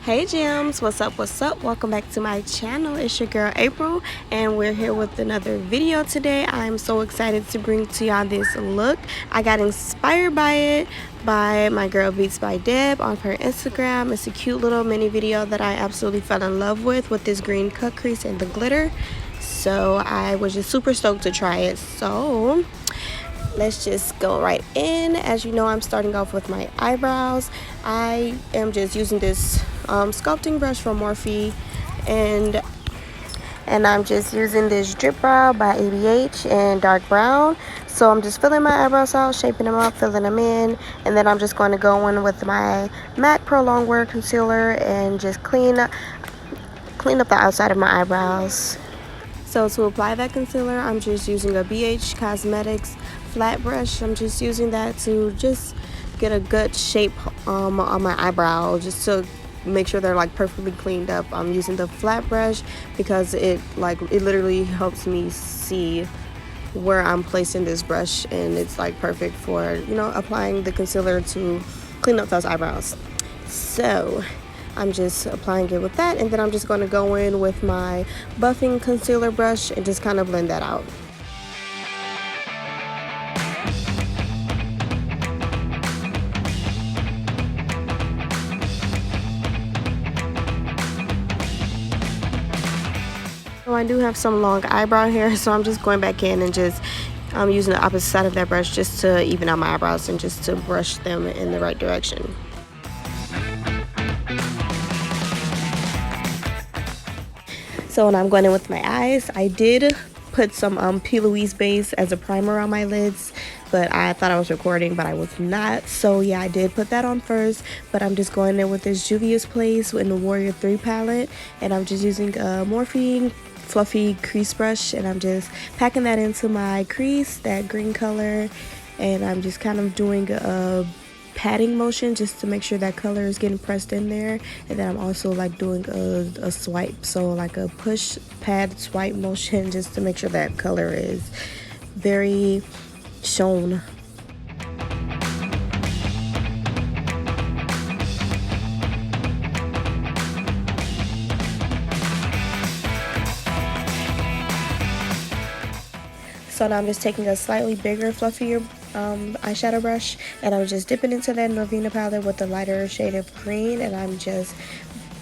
Hey gems, what's up, welcome back to my channel. It's your girl April and we're here with another video today. I'm so excited to bring to y'all this look. I got inspired by it by my girl Beats by Deb on her Instagram. It's a cute little mini video that I absolutely fell in love with this green cut crease and the glitter, so I was just super stoked to try it. So let's just go right in. As you know, I'm starting off with my eyebrows. I am just using this sculpting brush from Morphe, and I'm just using this Drip Brow by ABH in dark brown. So I'm just filling my eyebrows out, shaping them up, filling them in, and then I'm just going to go in with my MAC Prolongwear concealer and just clean up the outside of my eyebrows. So to apply that concealer, I'm just using a BH Cosmetics flat brush. I'm just using that to just get a good shape on my eyebrow, just to make sure they're like perfectly cleaned up. I'm using the flat brush because it literally helps me see where I'm placing this brush, and it's like perfect for, you know, applying the concealer to clean up those eyebrows. So I'm just applying it with that, and then I'm just going to go in with my buffing concealer brush and just kind of blend that out. So I do have some long eyebrow hair, so I'm just going back in and just using the opposite side of that brush just to even out my eyebrows and just to brush them in the right direction. So when I'm going in with my eyes, I did put some Louise base as a primer on my lids, but I thought I was recording, but I was not. So yeah, I did put that on first, but I'm just going in with this Juvias Place in the Warrior 3 palette, and I'm just using a Morphe fluffy crease brush, and I'm just packing that into my crease, that green color, and I'm just kind of doing a patting motion just to make sure that color is getting pressed in there. And then I'm also like doing a swipe, so like a push pad swipe motion just to make sure that color is very shown. So now I'm just taking a slightly bigger, fluffier eyeshadow brush, and I'm just dipping into that Norvina palette with the lighter shade of green, and I'm just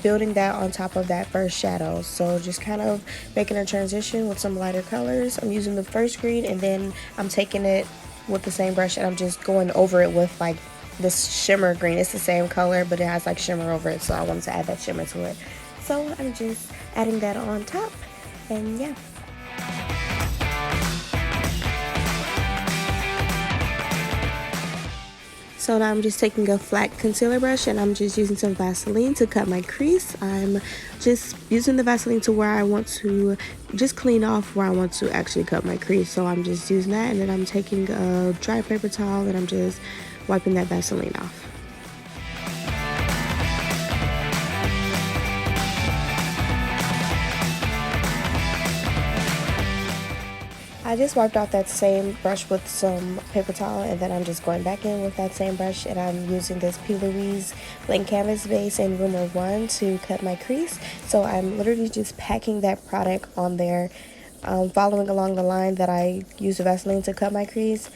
building that on top of that first shadow. So just kind of making a transition with some lighter colors. I'm using the first green, and then I'm taking it with the same brush and I'm just going over it with like this shimmer green. It's the same color, but it has like shimmer over it, so I wanted to add that shimmer to it. So I'm just adding that on top, and yeah. So now I'm just taking a flat concealer brush and I'm just using some Vaseline to cut my crease. I'm just using the Vaseline to where I want to just clean off where I want to actually cut my crease. So I'm just using that, and then I'm taking a dry paper towel and I'm just wiping that Vaseline off. I just wiped off that same brush with some paper towel, and then I'm just going back in with that same brush, and I'm using this P. Louise blank canvas base in Rumor 1 to cut my crease. So I'm literally just packing that product on there, following along the line that I used the Vaseline to cut my crease,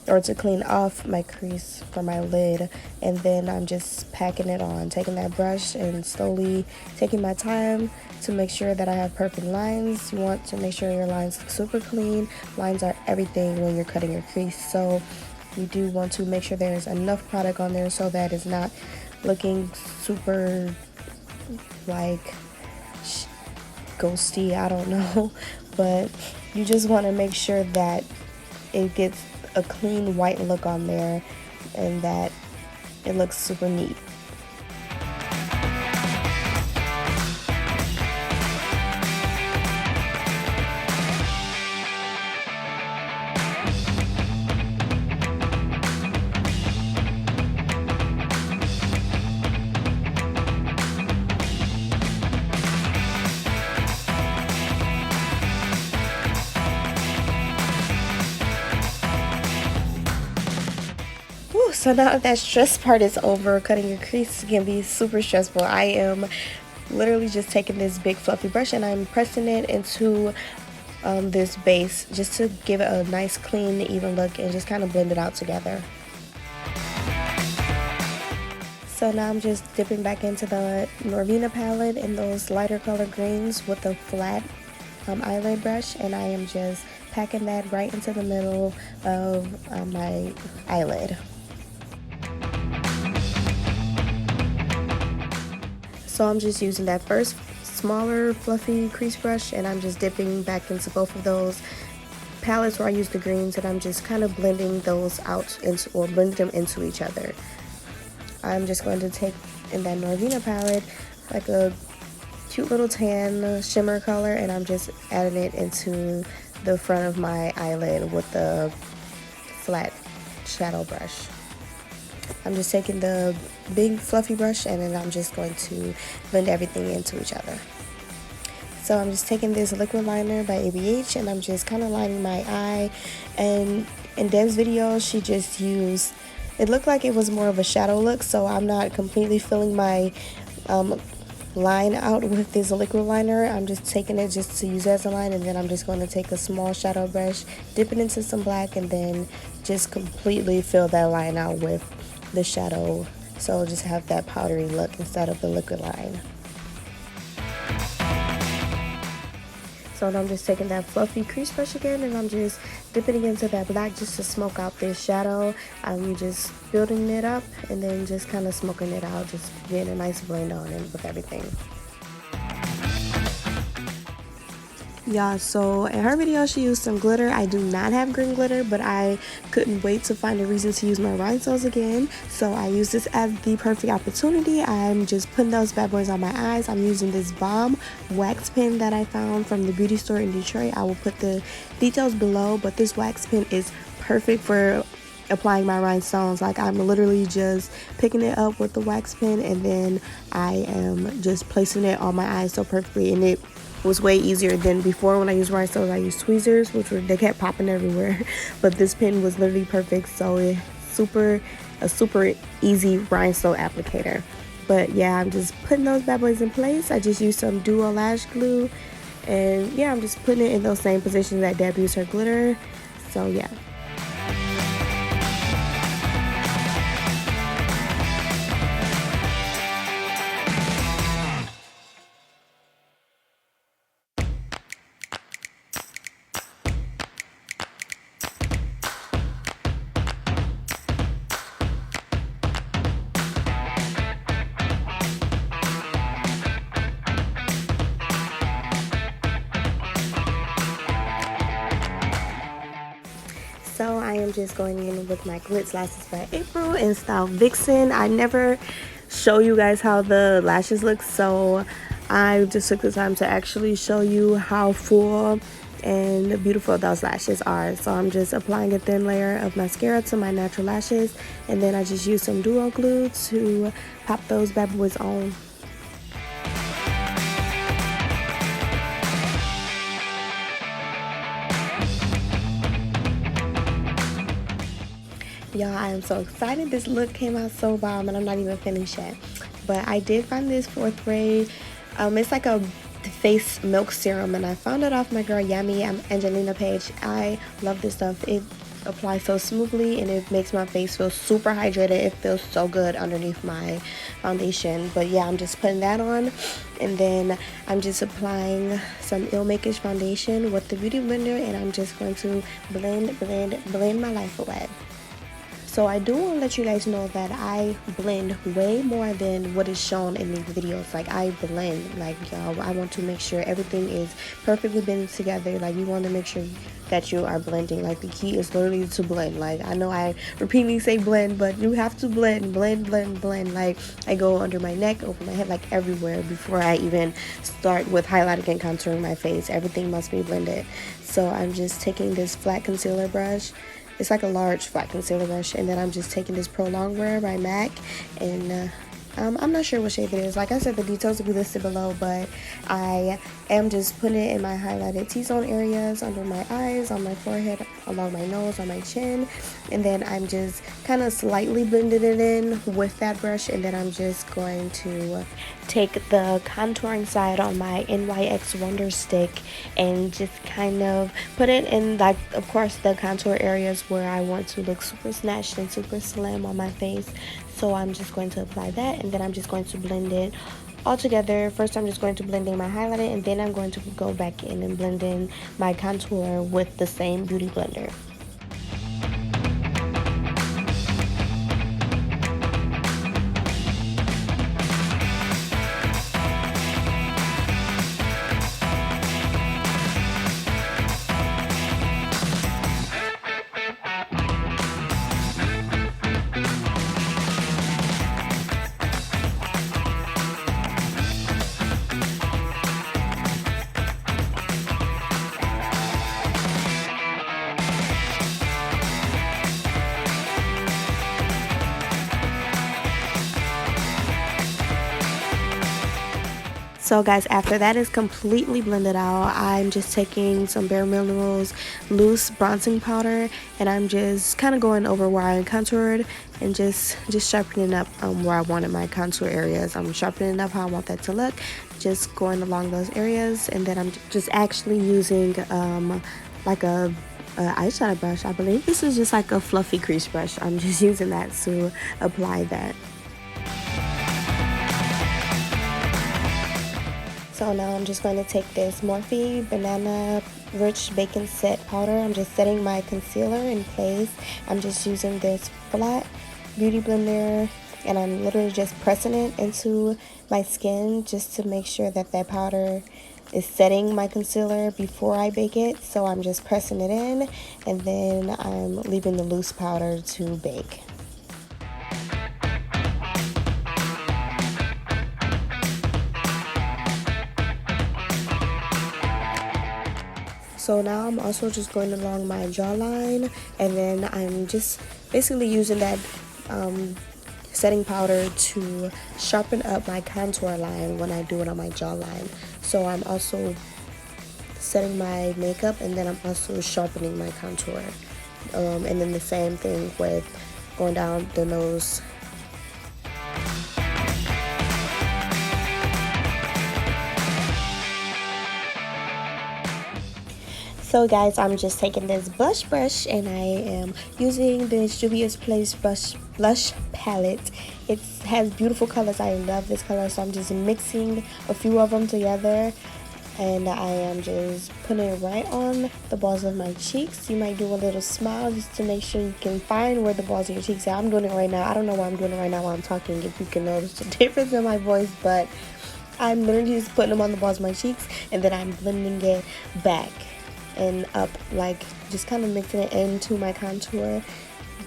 or to clean off my crease from my lid, and then I'm just packing it on, taking that brush and slowly taking my time to make sure that I have perfect lines. You want to make sure your lines look super clean. Lines are everything when you're cutting your crease, so you do want to make sure there's enough product on there so that it's not looking super like ghosty, I don't know, but you just want to make sure that it gets a clean white look on there and that it looks super neat. Whew, so now that stress part is over, cutting your crease can be super stressful. I am literally just taking this big fluffy brush and I'm pressing it into this base just to give it a nice clean even look and just kind of blend it out together. So now I'm just dipping back into the Norvina palette in those lighter color greens with the flat eyelid brush, and I am just packing that right into the middle of my eyelid. So I'm just using that first smaller fluffy crease brush and I'm just dipping back into both of those palettes where I use the greens, and I'm just kind of blending those out into, or blending them into each other. I'm just going to take in that Norvina palette like a cute little tan shimmer color, and I'm just adding it into the front of my eyelid with the flat shadow brush. I'm just taking the big fluffy brush and then I'm just going to blend everything into each other. So I'm just taking this liquid liner by ABH and I'm just kind of lining my eye, and in Deb's video she just used, it looked like it was more of a shadow look, so I'm not completely filling my line out with this liquid liner. I'm just taking it just to use as a line, and then I'm just going to take a small shadow brush, dip it into some black, and then just completely fill that line out with the shadow, so just have that powdery look instead of the liquid line. So now I'm just taking that fluffy crease brush again and I'm just dipping it into that black just to smoke out this shadow. I'm just building it up and then just kind of smoking it out, just getting a nice blend on it with everything. Yeah, so in her video she used some glitter. I do not have green glitter, but I couldn't wait to find a reason to use my rhinestones again, so I used this as the perfect opportunity. I'm just putting those bad boys on my eyes. I'm using this bomb wax pen that I found from the beauty store in Detroit. I will put the details below, but this wax pen is perfect for applying my rhinestones. Like, I'm literally just picking it up with the wax pen and then I am just placing it on my eyes so perfectly, and it was way easier than before. When I used rhinestones I used tweezers, they kept popping everywhere, but this pen was literally perfect. So it's a super easy rhinestone applicator. But yeah, I'm just putting those bad boys in place. I just used some duo lash glue, and yeah, I'm just putting it in those same positions that Deb used her glitter. So yeah. So I am just going in with my GlitzedLashes by April in style Vixen. I never show you guys how the lashes look, so I just took the time to actually show you how full and beautiful those lashes are. So I'm just applying a thin layer of mascara to my natural lashes, and then I just use some duo glue to pop those bad boys on. Y'all, I am so excited. This look came out so bomb and I'm not even finished yet. But I did find this Fourthray. It's like a face milk serum and I found it off my girl Yummy Angelina page. I love this stuff. It applies so smoothly and it makes my face feel super hydrated. It feels so good underneath my foundation. But yeah, I'm just putting that on, and then I'm just applying some Ill Makiage foundation with the beauty blender, and I'm just going to blend my life away. So I do want to let you guys know that I blend way more than what is shown in these videos. Like, I blend, like, y'all, I want to make sure everything is perfectly blended together. Like, you want to make sure that you are blending. Like, the key is literally to blend. Like, I know I repeatedly say blend, but you have to blend. Like, I go under my neck, over my head, like everywhere before I even start with highlighting and contouring my face. Everything must be blended. So I'm just taking this flat concealer brush. It's like a large flat concealer brush, and then I'm just taking this prolongwear by MAC and I'm not sure what shade it is. Like I said, the details will be listed below, but I am just putting it in my highlighted T-zone areas, under my eyes, on my forehead, along my nose, on my chin, and then I'm just kind of slightly blending it in with that brush, and then I'm just going to take the contouring side on my NYX Wonder Stick and just kind of put it in, like, of course, the contour areas where I want to look super snatched and super slim on my face. So I'm just going to apply that, and then I'm just going to blend it all together. First, I'm just going to blend in my highlighter, and then I'm going to go back in and blend in my contour with the same beauty blender. So guys, after that is completely blended out, I'm just taking some Bareminerals loose bronzing powder, and I'm just kind of going over where I contoured and just sharpening up where I wanted my contour areas. I'm sharpening up how I want that to look, just going along those areas, and then I'm just actually using like a eyeshadow brush. I believe this is just like a fluffy crease brush. I'm just using that to apply that. So now I'm just going to take this Morphe Banana Rich Bake Set powder. I'm just setting my concealer in place. I'm just using this flat beauty blender, and I'm literally just pressing it into my skin just to make sure that that powder is setting my concealer before I bake it. So I'm just pressing it in, and then I'm leaving the loose powder to bake. So now I'm also just going along my jawline, and then I'm just basically using that setting powder to sharpen up my contour line when I do it on my jawline. So I'm also setting my makeup, and then I'm also sharpening my contour. And then the same thing with going down the nose. So guys, I'm just taking this blush brush, and I am using this Juvias Place blush palette. It has beautiful colors. I love this color, so I'm just mixing a few of them together, and I am just putting it right on the balls of my cheeks. You might do a little smile just to make sure you can find where the balls of your cheeks are. I'm doing it right now. I don't know why I'm doing it right now while I'm talking, if you can notice the difference in my voice, but I'm literally just putting them on the balls of my cheeks, and then I'm blending it back and up, like just kind of mixing it into my contour.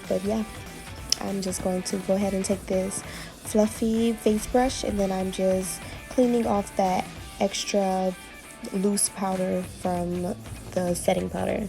But yeah, I'm just going to go ahead and take this fluffy face brush, and then I'm just cleaning off that extra loose powder from the setting powder.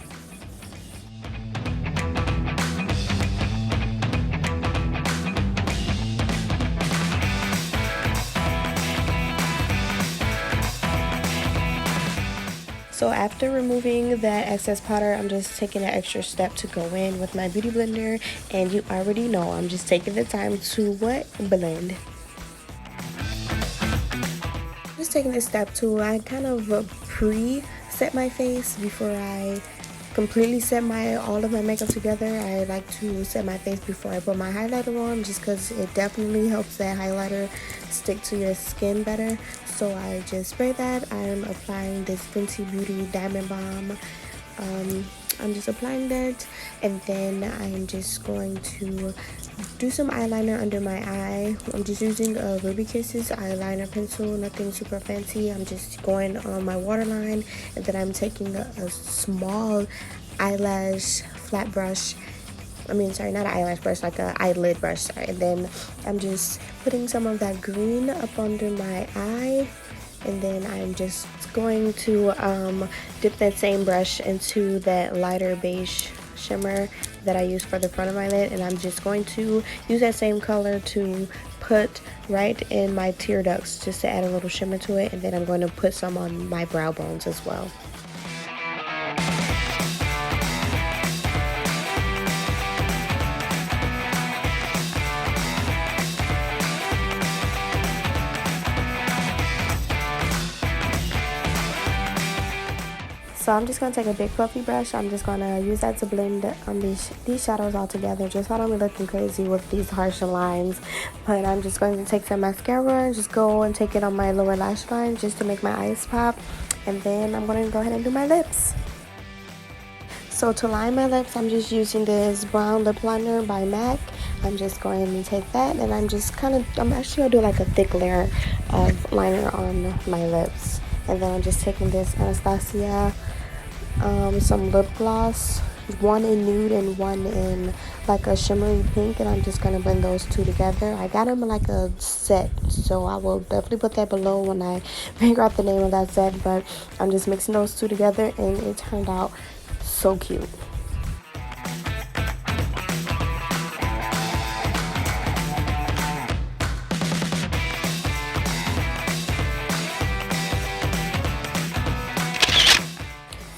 So after removing that excess powder, I'm just taking an extra step to go in with my beauty blender, and you already know I'm just taking the time to blend. Just taking this step to, I kind of pre-set my face before I completely set all of my makeup together. I like to set my face before I put my highlighter on, just because it definitely helps that highlighter stick to your skin better. So I just spray that. I'm applying this Fenty Beauty Diamond Balm. I'm just applying that, and then I'm just going to do some eyeliner under my eye. I'm just using a Ruby Kisses eyeliner pencil, nothing super fancy. I'm just going on my waterline, and then I'm taking a small eyelash flat brush. I mean, sorry, not an eyelash brush, like an eyelid brush, sorry. And then I'm just putting some of that green up under my eye, and then I'm just going to dip that same brush into that lighter beige shimmer that I use for the front of my lid, and I'm just going to use that same color to put right in my tear ducts just to add a little shimmer to it, and then I'm going to put some on my brow bones as well. So I'm just going to take a big fluffy brush. I'm just going to use that to blend these shadows all together, just so I don't be looking crazy with these harsh lines. But I'm just going to take some mascara and just go and take it on my lower lash line just to make my eyes pop. And then I'm going to go ahead and do my lips. So to line my lips, I'm just using this brown lip liner by MAC. I'm just going to take that, and I'm actually going to do like a thick layer of liner on my lips. And then I'm just taking this Anastasia some lip gloss, one in nude and one in like a shimmery pink, and I'm just going to blend those two together. I got them in like a set, so I will definitely put that below when I figure out the name of that set, but I'm just mixing those two together, and it turned out so cute.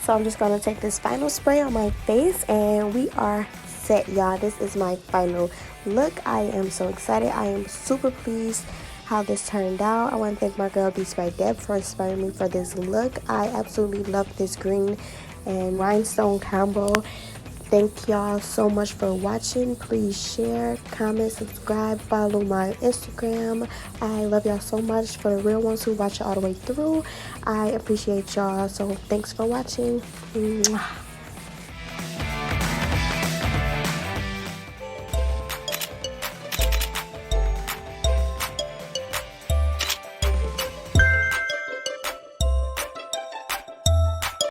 So I'm just going to take this final spray on my face, and we are set, y'all. This is my final look. I am so excited. I am super pleased how this turned out. I want to thank my girl Beats by Deb for inspiring me for this look. I absolutely love this green and rhinestone combo. Thank y'all so much for watching. Please share, comment, subscribe, follow my Instagram. I love y'all so much. For the real ones who watch it all the way through, I appreciate y'all. So thanks for watching. Mwah.